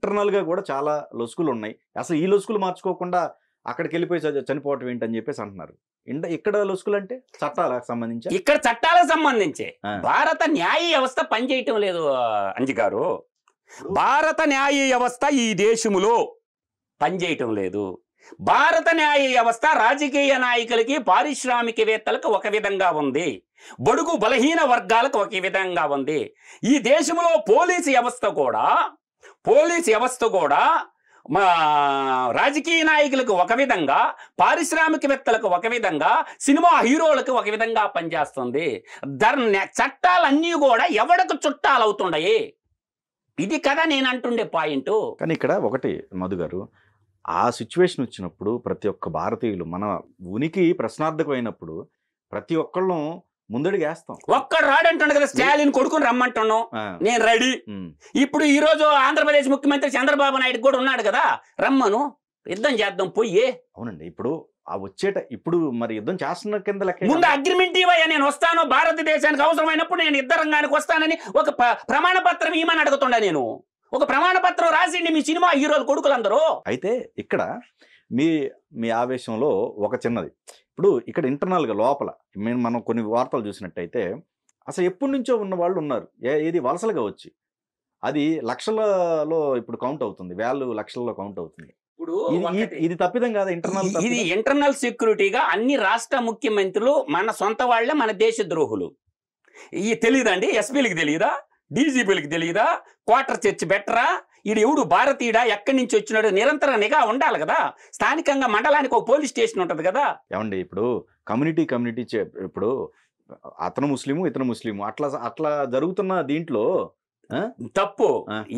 Internal గా కూడా చాలా లొసుకులు ఉన్నాయి. అసలు ఈ లొసుకులు మార్చుకోకుండా అక్కడికి వెళ్ళిపోయి చనిపోవటం ఏంటని చెప్పేసి అంటున్నారు. ఇక్కడ లొసుకులు అంటే చట్టాలకు సంబంధించి, ఇక్కడ చట్టాలకు సంబంధించి భారత న్యాయ వ్యవస్థ పనిచేయటం లేదు అంజి గారు. భారత న్యాయ వ్యవస్థ ఈ దేశంలో పనిచేయటం లేదు. భారత న్యాయ వ్యవస్థ రాజకీయ నాయకులకి పారిశ్రామికవేత్తలకు ఒక విధంగా ఉంది, బడుగు బలహీన వర్గాలకు ఒక విధంగా ఉంది. ఈ దేశంలో పోలీసు వ్యవస్థ కూడా మా రాజకీయ నాయకులకు ఒక విధంగా, పారిశ్రామికవేత్తలకు ఒక విధంగా, సినిమా హీరోలకు ఒక విధంగా పనిచేస్తుంది. చట్టాలన్నీ కూడా ఎవడకు చుట్టాలు అవుతుండయి. ఇది కదా నేను అంటుండే పాయింట్. కానీ ఇక్కడ ఒకటి మధు గారు, ఆ సిచ్యువేషన్ వచ్చినప్పుడు ప్రతి ఒక్క భారతీయులు మన ఉనికి ప్రశ్నార్థకమైనప్పుడు ప్రతి ఒక్కళ్ళం ముందడికి వేస్తాం. ఒక్కడు రాడంటుండ కదా, స్టాలిన్ కొడుకుని రమ్మంటున్నాం, నేను రెడీ. ఇప్పుడు ఈ రోజు ఆంధ్రప్రదేశ్ ముఖ్యమంత్రి చంద్రబాబు నాయుడు కూడా ఉన్నాడు కదా, రమ్మను యుద్ధం చేద్దాం పోయి. అవునండి, ఇప్పుడు ఆ ఇప్పుడు మరి యుద్ధం చేస్తున్న కింద లెక్క. ముందు అగ్రిమెంట్ ఇవ్వయ్యా, నేను వస్తాను, భారతదేశానికి అవసరమైనప్పుడు నేను యుద్ధ రంగానికి వస్తానని ఒక ప్రమాణ పత్రం ఇవ్వమని అడుగుతుండా. నేను ఒక ప్రమాణ పత్రం రాసిండి మీ సినిమా హీరోలు కొడుకులందరూ. అయితే ఇక్కడ మీ ఆవేశంలో ఒక చిన్నది, ఇప్పుడు ఇక్కడ ఇంటర్నల్ గా లోపల మనం కొన్ని వార్తలు చూసినట్టయితే అసలు ఎప్పటి నుంచో ఉన్న వాళ్ళు ఉన్నారు, ఏది వలసలుగా వచ్చి, అది లక్షలలో ఇప్పుడు కౌంట్ అవుతుంది, లక్షల్లో కౌంట్ అవుతుంది. ఇది తప్పిదం కాదా? ఇది ఇంటర్నల్ సెక్యూరిటీగా అన్ని రాష్ట్ర ముఖ్యమంత్రులు మన సొంత వాళ్లే, మన దేశ ద్రోహులు. తెలియదండి, ఎస్పీలకు తెలియదా, డీజీపీలకు తెలియదా, క్వార్టర్ చర్చ్ బెటరా, ఈడు ఎవడు భారతీయుడా, ఎక్కడి నుంచి వచ్చినాడు, నిరంతర నిఘా ఉండాలి కదా. స్థానికంగా మండలానికి ఒక పోలీస్ స్టేషన్ ఉంటది కదా. ఏమండి, ఇప్పుడు కమ్యూనిటీ ఇప్పుడు అతను ముస్లిము ఇతను ముస్లిము అట్లా జరుగుతున్న దీంట్లో తప్పు.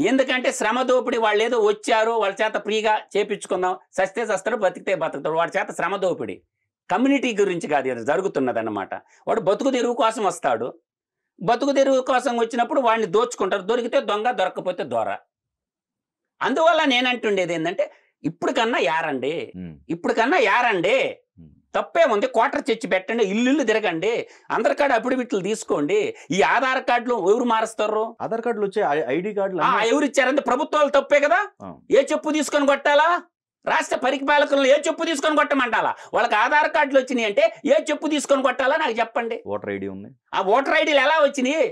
ఎందుకంటే శ్రమ దోపిడి, వాళ్ళు ఏదో వచ్చారు, వాళ్ళ చేత ఫ్రీగా చేపించుకుందాం, సస్తే సస్తాడు, బతికితే బతుకుతాడు, వాడి చేత శ్రమ దోపిడి. కమ్యూనిటీ గురించి కాదు ఇది జరుగుతున్నది అన్నమాట. వాడు బతుకు తెరువు కోసం వస్తాడు, బతుకు తెరువు కోసం వచ్చినప్పుడు వాడిని దోచుకుంటారు, దొరికితే దొంగ, దొరకపోతే దొర. అందువల్ల నేనంటుండేది ఏంటంటే ఇప్పటికన్నా యారండి, తప్పే ఉంది. క్వార్టర్ చర్చి పెట్టండి, ఇల్లు తిరగండి, అందరికాడ అఫిడవిట్లు తీసుకోండి. ఈ ఆధార్ కార్డులు ఎవరు మారుస్తారు? ఆధార్ కార్డులు వచ్చే ఐడి కార్డులు ఎవరు ఇచ్చారంటే ప్రభుత్వాలు తప్పే కదా. ఏ చెప్పు తీసుకొని కొట్టాలా? రాష్ట్ర పరిపాలకులను ఏ చెప్పు తీసుకొని కొట్టమంటాలా? వాళ్ళకి ఆధార్ కార్డులు వచ్చినాయి అంటే ఏ చెప్పు తీసుకొని కొట్టాలా నాకు చెప్పండి. ఓటర్ ఐడి ఉంది. ఆ ఓటర్ ఐడీలు ఎలా వచ్చినాయి?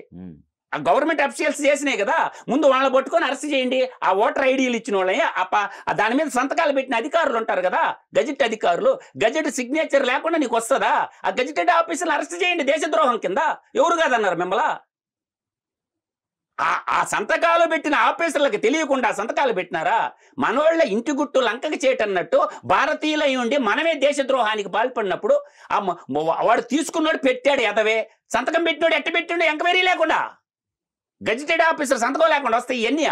ఆ గవర్నమెంట్ అఫీషియల్స్ చేసినాయి కదా. ముందు వాళ్ళని పట్టుకొని అరెస్ట్ చేయండి. ఆ ఓటర్ ఐడీలు ఇచ్చిన వాళ్ళని దాని మీద సంతకాలు పెట్టిన అధికారులు ఉంటారు కదా, గజెట్ అధికారులు. గజెట్ సిగ్నేచర్ లేకుండా నీకు వస్తుందా? ఆ గజెటెడ్ ఆఫీసర్ని అరెస్ట్ చేయండి దేశద్రోహం కింద. ఎవరు కాదన్నారు మిమ్మల్ని? ఆ సంతకాలు పెట్టిన ఆఫీసర్లకు తెలియకుండా సంతకాలు పెట్టినారా? మనోళ్ళ ఇంటి గుట్టు లంకకి చేయటన్నట్టు భారతీయులై ఉండి మనమే దేశద్రోహానికి పాల్పడినప్పుడు వాడు తీసుకున్నాడు, పెట్టాడు, ఎదవే సంతకం పెట్టినాడు, ఎట్ట పెట్టినాడు, ఎంక్వైరీ లేకుండా, గజెటెడ్ ఆఫీసర్ సంతకం లేకుండా వస్తాయి ఇవన్నీ.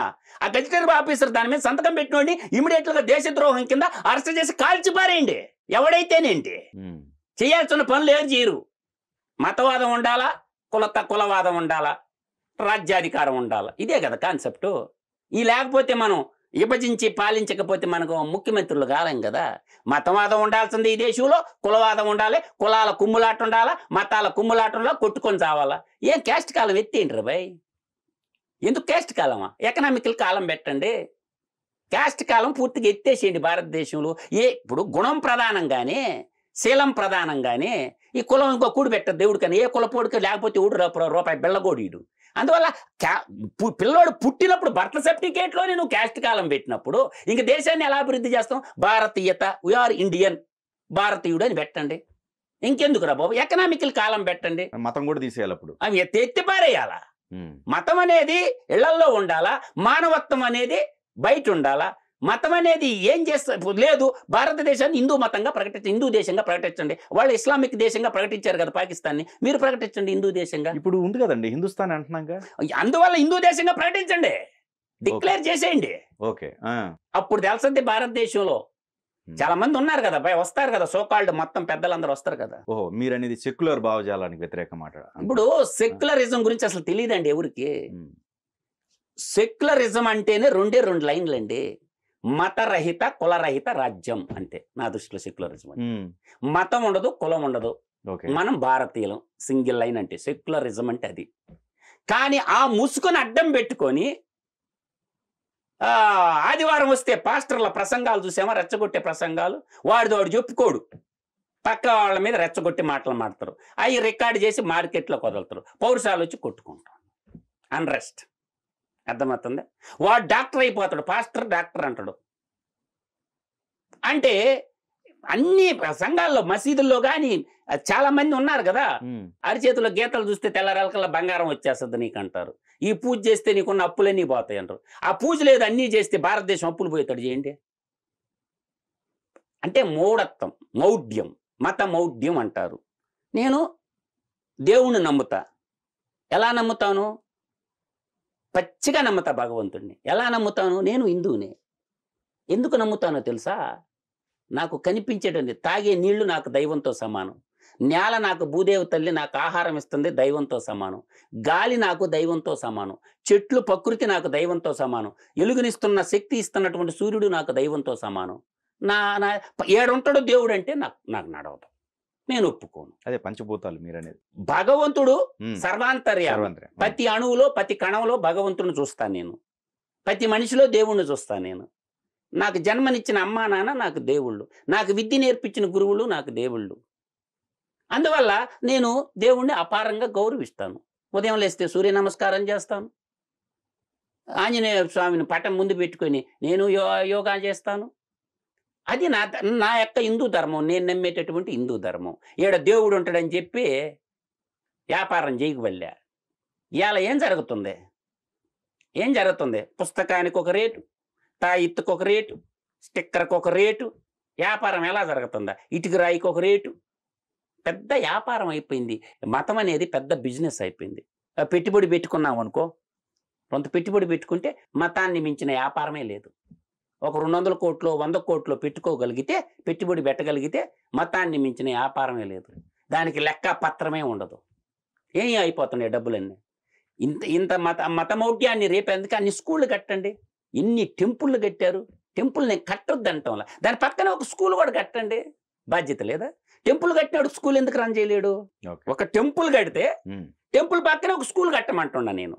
ఆ గజెటెడ్ ఆఫీసర్ దాని మీద సంతకం పెట్టినోడిని ఇమీడియట్ గా దేశద్రోహం కింద అరెస్ట్ చేసి కాల్చిపారేయండి. ఎవడైతేనేంటి, చేయాల్సిన పనులు ఏం చేయరు. మతవాదం ఉండాలా, కులవాదం ఉండాలా, రాజ్యాధికారం ఉండాలి. ఇదే కదా కాన్సెప్టు. ఈ లేకపోతే మనం విభజించి పాలించకపోతే మనకు ముఖ్యమంత్రులు కాలేం కదా. మతవాదం ఉండాల్సింది ఈ దేశంలో, కులవాదం ఉండాలి, కులాల కుమ్ములాట ఉండాలా, మతాల కుమ్ములాట ఉండాలా, కొట్టుకొని చావాలా. ఏం క్యాస్ట్ కాలం ఎత్తేంట్రా భయ్? ఎందుకు క్యాస్ట్ కాలమా? ఎకనామికల్ కాలం పెట్టండి. క్యాస్ట్ కాలం పూర్తిగా ఎత్తేసేయండి భారతదేశంలో. ఇప్పుడు గుణం ప్రధానంగానే, శీలం ప్రధానంగానే ఈ కులం ఇంకో కూడి పెట్టదు దేవుడు. కానీ ఏ కులపోడికి లేకపోతే రూపాయి బెల్లగోడీడు. అందువల్ల పిల్లోడు పుట్టినప్పుడు బర్త్ సర్టిఫికేట్లోనే నువ్వు క్యాస్ట్ కాలం పెట్టినప్పుడు ఇంక దేశాన్ని ఎలా అభివృద్ధి చేస్తాం? భారతీయత, వీఆర్ ఇండియన్, భారతీయుడు అని పెట్టండి. ఇంకెందుకు రా బాబు? ఎకనామికల్ కాలం పెట్టండి. మతం కూడా తీసేయాలి. అప్పుడు అవి ఎత్తిపారేయాలా? మతం అనేది ఇళ్లల్లో ఉండాలా, మానవత్వం అనేది బయట ఉండాలా. మతం అనేది ఏం చేస్తా లేదు. భారతదేశాన్ని హిందూ మతంగా హిందూ దేశంగా ప్రకటించండి. వాళ్ళు ఇస్లామిక్ దేశంగా ప్రకటించారు కదా పాకిస్తాన్ని, మీరు ప్రకటించండి హిందూ దేశంగా. ఇప్పుడు ఉంది కదండి హిందుస్థాన్ అంటున్నాగా, అందువల్ల హిందూ దేశంగా ప్రకటించండి, డిక్లేర్ చేసేయండి. ఓకే, అప్పుడు తెలుస్తుంది భారతదేశంలో చాలా మంది ఉన్నారు కదా భయ, వస్తారు కదా సోకాల్డ్ మొత్తం పెద్దలందరూ వస్తారు కదా. ఓహో, మీరు అనేది సెక్యులర్ భావజాలానికి వ్యతిరేక మాట. ఇప్పుడు సెక్యులరిజం గురించి అసలు తెలియదండి ఎవరికి. సెక్యులరిజం అంటేనే రెండు లైన్లండి. మతరహిత కులరహిత రాజ్యం అంతే నా దృష్టిలో సెక్యులరిజం. మతం ఉండదు, కులం ఉండదు, మనం భారతీయులం, సింగిల్ లైన్ అంటే సెక్యులరిజం అంటే అది. కానీ ఆ ముసుగుని అడ్డం పెట్టుకొని ఆదివారం వస్తే పాస్టర్ల ప్రసంగాలు చూసామా, రెచ్చగొట్టే ప్రసంగాలు. వాడు చెప్పుకోడు, పక్క వాళ్ళ మీద రెచ్చగొట్టి మాటలు మాడతారు. అవి రికార్డు చేసి మార్కెట్లో వదులుతారు. పౌరుషాలు వచ్చి కొట్టుకుంటారు. అన్రెస్ట్. అర్థమవుతుంది? వాడు డాక్టర్ అయిపోతాడు, పాస్టర్ డాక్టర్ అంటాడు. అంటే అన్ని సంఘాల్లో, మసీదుల్లో కానీ చాలా మంది ఉన్నారు కదా, అరిచేతిలో గీతలు చూస్తే తెల్లరకల్లా బంగారం వచ్చేస్తుంది నీకు అంటారు. ఈ పూజ చేస్తే నీకున్న అప్పులన్నీ పోతాయి అంటారు. ఆ పూజ లేదు, అన్నీ చేస్తే భారతదేశం అప్పులు పోతాడు. చేయండి. అంటే మూఢత్వం, మౌఢ్యం, మత మౌఢ్యం అంటారు. నేను దేవుణ్ణి నమ్ముతా. ఎలా నమ్ముతాను? పచ్చిగా నమ్ముతా భగవంతుడిని. ఎలా నమ్ముతాను? నేను హిందువునే. ఎందుకు నమ్ముతానో తెలుసా? నాకు కనిపించేటువంటి తాగే నీళ్లు నాకు దైవంతో సమానం. నేల నాకు భూదేవి తల్లి నాకు ఆహారం ఇస్తుంది, దైవంతో సమానం. గాలి నాకు దైవంతో సమానం. చెట్లు ప్రకృతి నాకు దైవంతో సమానం. ఎలుగునిస్తున్న శక్తి ఇస్తున్నటువంటి సూర్యుడు నాకు దైవంతో సమానం. నా ఏడుంటాడు దేవుడు అంటే నాకు నడవదు, నేను ఒప్పుకోను. అదే పంచభూతాలు మీరనేది. భగవంతుడు సర్వాంతర్యామి. ప్రతి అణువులో ప్రతి కణంలో భగవంతుడిని చూస్తాను నేను. ప్రతి మనిషిలో దేవుణ్ణి చూస్తాను నేను. నాకు జన్మనిచ్చిన అమ్మా నాన్న నాకు దేవుళ్ళు, నాకు విద్య నేర్పించిన గురువులు నాకు దేవుళ్ళు. అందువల్ల నేను దేవుణ్ణి అపారంగా గౌరవిస్తాను. ఉదయం లేస్తే సూర్య నమస్కారం చేస్తాను. ఆంజనేయ స్వామిని పటం ముందు పెట్టుకొని నేను యోగా చేస్తాను. అది నా యొక్క హిందూ ధర్మం, నేను నమ్మేటటువంటి హిందూ ధర్మం. ఈడ దేవుడు ఉంటాడని చెప్పి వ్యాపారం చేయకువల్లే. ఇవాళ ఏం జరుగుతుంది? పుస్తకానికి ఒక రేటు, తాయిత్తుకు ఒక రేటు, స్టిక్కర్కి ఒక రేటు. వ్యాపారం ఎలా జరుగుతుందా? ఇటుక రాయికి ఒక రేటు. పెద్ద వ్యాపారం అయిపోయింది. మతం అనేది పెద్ద బిజినెస్ అయిపోయింది. పెట్టుబడి పెట్టుకున్నాం అనుకో, కొంత పెట్టుబడి పెట్టుకుంటే మతాన్ని మించిన వ్యాపారమే లేదు. ఒక 200 కోట్లు 100 కోట్లు పెట్టుకోగలిగితే, పెట్టుబడి పెట్టగలిగితే మతాన్ని మించిన వ్యాపారమే లేదు. దానికి లెక్క పత్రమే ఉండదు. ఏం అయిపోతున్నాయి డబ్బులన్నీ. ఇంత మతమౌఢ్యాన్ని రేపేందుకు అన్ని స్కూళ్ళు కట్టండి. ఎన్ని టెంపుళ్ళు కట్టారు. టెంపుల్ నేను కట్టొద్దంటాం. దాని పక్కన ఒక స్కూల్ కూడా కట్టండి. బాధ్యత లేదా? టెంపుల్ కట్టినాడు స్కూల్ ఎందుకు రన్ చేయలేడు? ఒక టెంపుల్ కడితే టెంపుల్ పక్కనే ఒక స్కూల్ కట్టమంటున్నా నేను.